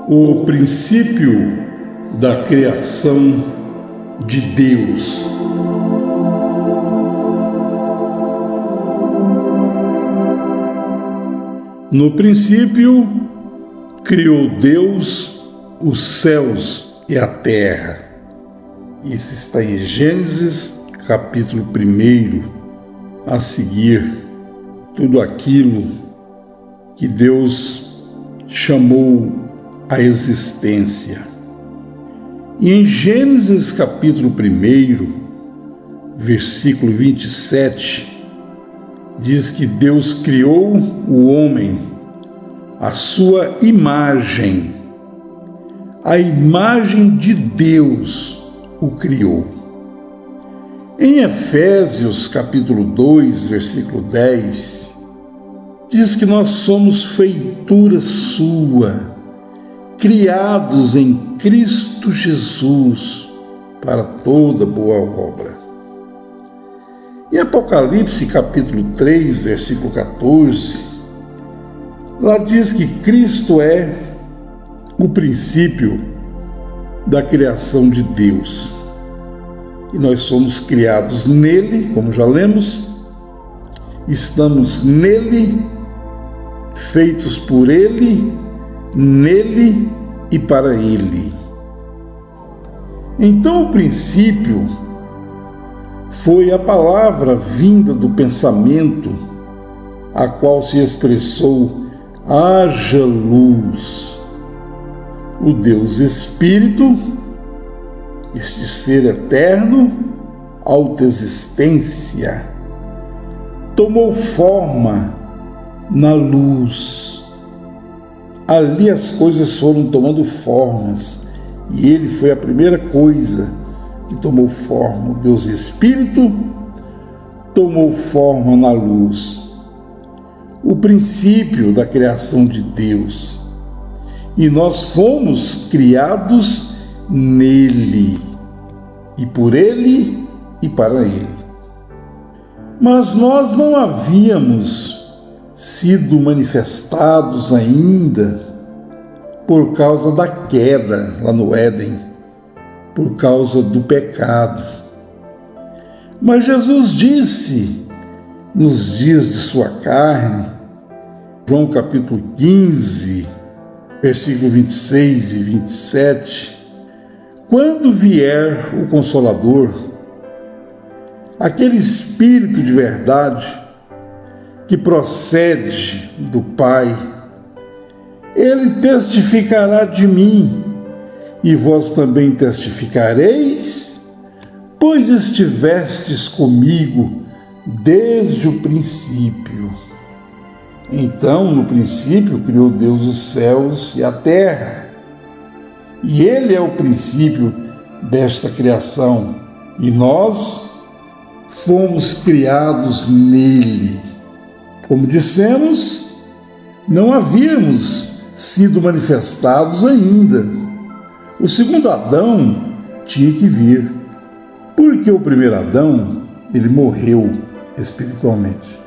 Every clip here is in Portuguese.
O princípio da criação de Deus. No princípio, criou Deus os céus e a terra. Isso está em Gênesis, capítulo 1. A seguir, tudo aquilo que Deus chamou a existência. E em Gênesis, capítulo 1, versículo 27, diz que Deus criou o homem à sua imagem. A imagem de Deus o criou. Em Efésios, capítulo 2, versículo 10, diz que nós somos feitura sua, criados em Cristo Jesus para toda boa obra. Em Apocalipse, capítulo 3, versículo 14, lá diz que Cristo é o princípio da criação de Deus. E nós somos criados nele, como já lemos, estamos nele, feitos por ele, nele e para ele. Então o princípio foi a palavra vinda do pensamento, a qual se expressou: haja luz. O Deus Espírito, este ser eterno, autoexistência, tomou forma na luz. Ali as coisas foram tomando formas, e ele foi a primeira coisa que tomou forma. O Deus Espírito tomou forma na luz. O princípio da criação de Deus. E nós fomos criados nele, e por ele e para ele. Mas nós não havíamos sido manifestados ainda por causa da queda lá no Éden, por causa do pecado. Mas Jesus disse nos dias de sua carne, João capítulo 15, versículo 26 e 27, quando vier o Consolador, aquele Espírito de verdade que procede do Pai, ele testificará de mim, e vós também testificareis, pois estivestes comigo desde o princípio. Então, no princípio, criou Deus os céus e a terra. E ele é o princípio desta criação. E nós fomos criados nele. Como dissemos, não havíamos sido manifestados ainda. O segundo Adão tinha que vir, porque o primeiro Adão, ele morreu espiritualmente.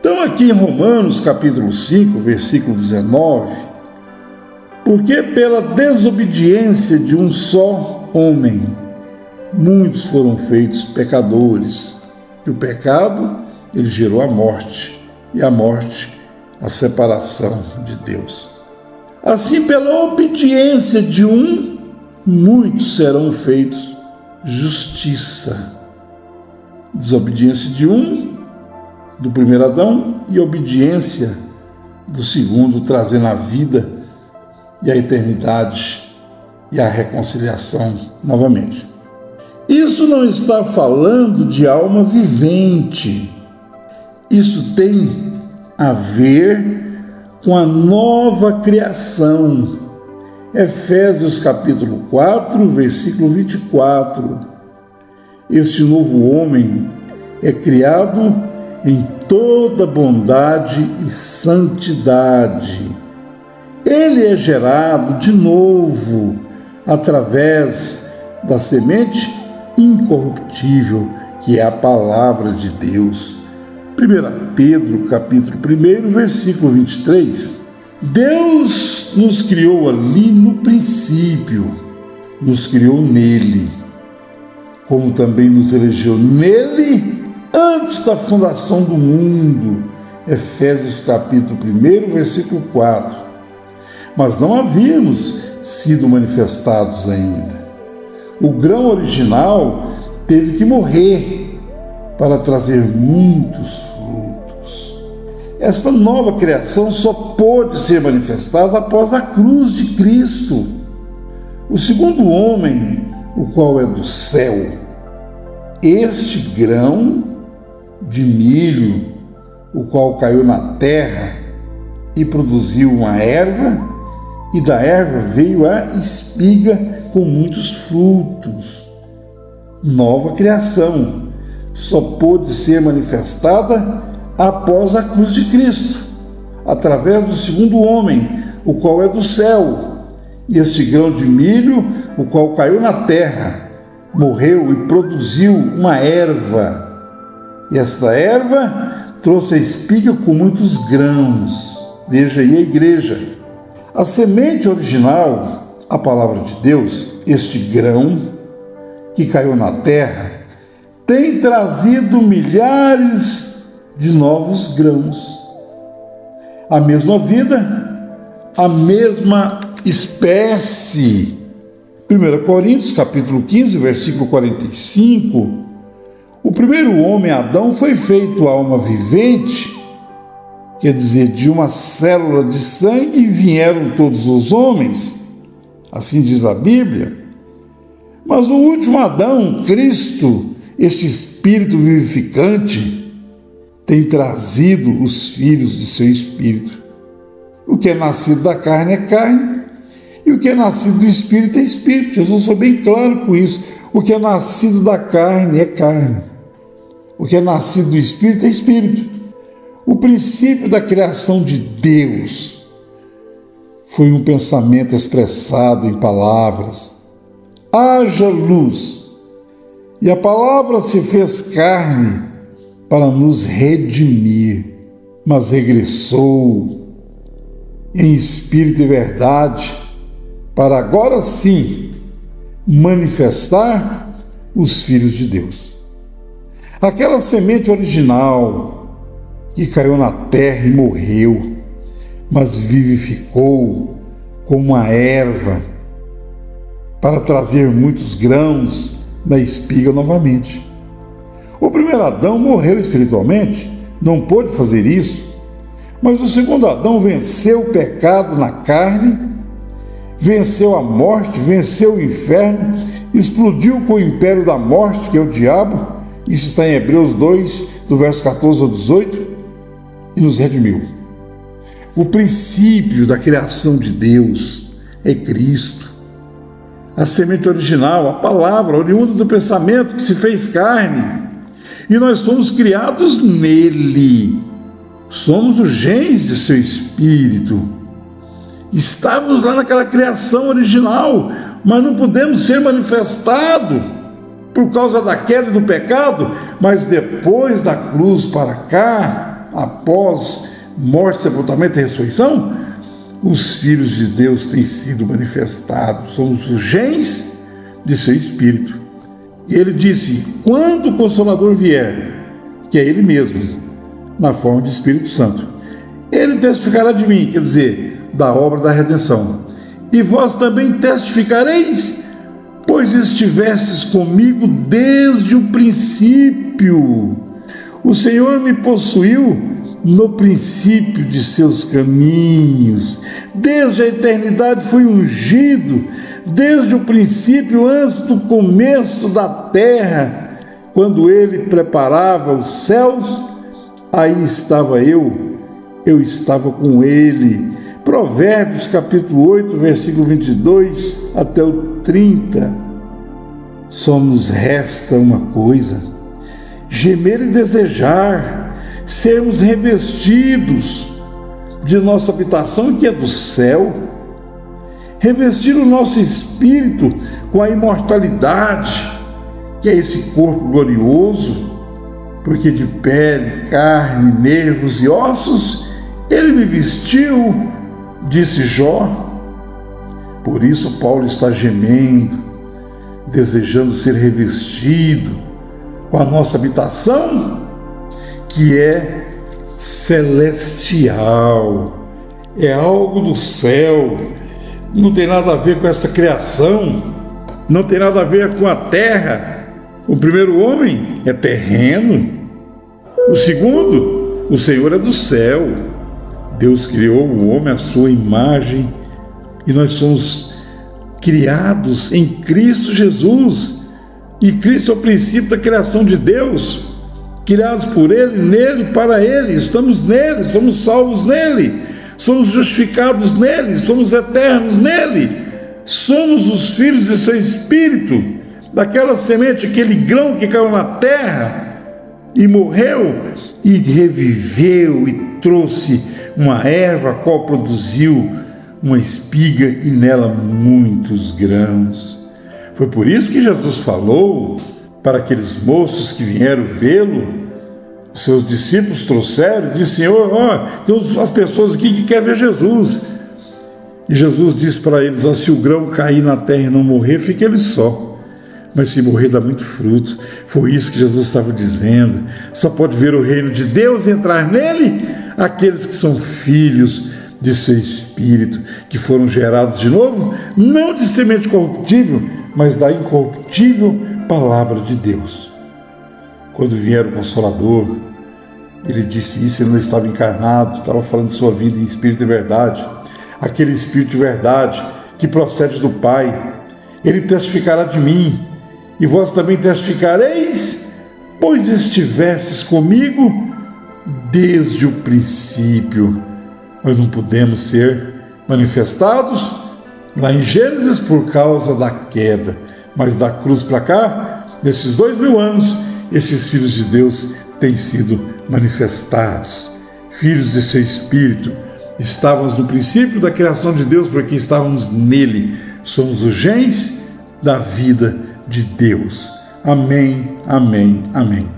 Então aqui em Romanos capítulo 5, versículo 19, porque pela desobediência de um só homem, muitos foram feitos pecadores, e o pecado, ele gerou a morte, e a morte, a separação de Deus. Assim, pela obediência de um, muitos serão feitos justiça. Desobediência de um, do primeiro Adão, e obediência do segundo, trazendo a vida e a eternidade e a reconciliação novamente. Isso não está falando de alma vivente. Isso tem a ver com a nova criação. Efésios capítulo 4, versículo 24. Este novo homem é criado em toda bondade e santidade. Ele é gerado de novo através da semente incorruptível, que é a palavra de Deus. 1 Pedro, capítulo 1, versículo 23, Deus nos criou ali no princípio, nos criou nele, como também nos elegeu nele antes da fundação do mundo. Efésios capítulo 1, versículo 4. Mas não havíamos sido manifestados ainda. O grão original teve que morrer para trazer muitos frutos. Esta nova criação só pôde ser manifestada após a cruz de Cristo. O segundo homem, o qual é do céu, este grão de milho, o qual caiu na terra e produziu uma erva, e da erva veio a espiga com muitos frutos. Nova criação só pôde ser manifestada após a cruz de Cristo, através do segundo homem, o qual é do céu. E este grão de milho, o qual caiu na terra, morreu e produziu uma erva. E esta erva trouxe a espiga com muitos grãos. Veja aí a igreja. A semente original, a palavra de Deus, este grão que caiu na terra, tem trazido milhares de novos grãos. A mesma vida, a mesma espécie. 1 Coríntios, capítulo 15, versículo 45. O primeiro homem, Adão, foi feito alma vivente, quer dizer, de uma célula de sangue vieram todos os homens, assim diz a Bíblia. Mas o último Adão, Cristo, este Espírito vivificante, tem trazido os filhos de seu Espírito. O que é nascido da carne é carne, e o que é nascido do Espírito é Espírito. Jesus foi bem claro com isso. O que é nascido da carne é carne. O que é nascido do Espírito é Espírito. O princípio da criação de Deus foi um pensamento expressado em palavras. Haja luz. E a palavra se fez carne para nos redimir, mas regressou em espírito e verdade para agora sim manifestar os filhos de Deus. Aquela semente original que caiu na terra e morreu, mas vivificou como uma erva para trazer muitos grãos na espiga novamente. O primeiro Adão morreu espiritualmente, não pôde fazer isso, mas o segundo Adão venceu o pecado na carne, venceu a morte, venceu o inferno, explodiu com o império da morte, que é o diabo. Isso está em Hebreus 2, do verso 14 ao 18, e nos redimiu. O princípio da criação de Deus é Cristo. A semente original, a palavra, oriunda do pensamento que se fez carne, e nós somos criados nele. Somos os genes de seu Espírito. Estávamos lá naquela criação original, mas não podemos ser manifestados por causa da queda do pecado, mas depois da cruz para cá, após morte, sepultamento e ressurreição, os filhos de Deus têm sido manifestados. Somos os genes de seu Espírito. E ele disse: quando o Consolador vier, que é ele mesmo, na forma de Espírito Santo, ele testificará de mim, quer dizer, da obra da redenção. E vós também testificareis, pois estivestes comigo desde o princípio. O Senhor me possuiu no princípio de seus caminhos. Desde a eternidade fui ungido, desde o princípio, antes do começo da terra, quando ele preparava os céus, aí estava eu estava com ele. Provérbios capítulo 8, versículo 22 até o 30. Só nos resta uma coisa: gemer e desejar, sermos revestidos de nossa habitação que é do céu, revestir o nosso espírito com a imortalidade, que é esse corpo glorioso, porque de pele, carne, nervos e ossos ele me vestiu Disse Jó. Por isso Paulo está gemendo, desejando ser revestido com a nossa habitação, que é celestial, é algo do céu, não tem nada a ver com essa criação, não tem nada a ver com a terra. O primeiro homem é terreno, o segundo, o Senhor é do céu. Deus criou o homem à sua imagem e nós somos criados em Cristo Jesus. E Cristo é o princípio da criação de Deus, criados por Ele, nele, para Ele. Estamos nele, somos salvos nele, somos justificados nele, somos eternos nele. Somos os filhos de seu Espírito, daquela semente, aquele grão que caiu na terra e morreu e reviveu e trouxe uma erva, a qual produziu uma espiga e nela muitos grãos. Foi por isso que Jesus falou para aqueles moços que vieram vê-lo. Seus discípulos trouxeram e disse: Senhor, tem as pessoas aqui que querem ver Jesus. E Jesus disse para eles: se o grão cair na terra e não morrer, fica ele só. Mas se morrer, dá muito fruto. Foi isso que Jesus estava dizendo. Só pode ver o reino de Deus e entrar nele aqueles que são filhos de seu Espírito, que foram gerados de novo, não de semente corruptível, mas da incorruptível palavra de Deus. Quando vier o Consolador, ele disse isso, ele não estava encarnado, estava falando de sua vida em Espírito e verdade. Aquele Espírito de verdade que procede do Pai, ele testificará de mim, e vós também testificareis, pois estivestes comigo desde o princípio. Nós não podemos ser manifestados lá em Gênesis por causa da queda, mas da cruz para cá, nesses 2000 anos, esses filhos de Deus têm sido manifestados, filhos de seu Espírito. Estávamos no princípio da criação de Deus, porque estávamos nele. Somos os gens da vida de Deus. Amém, amém, amém.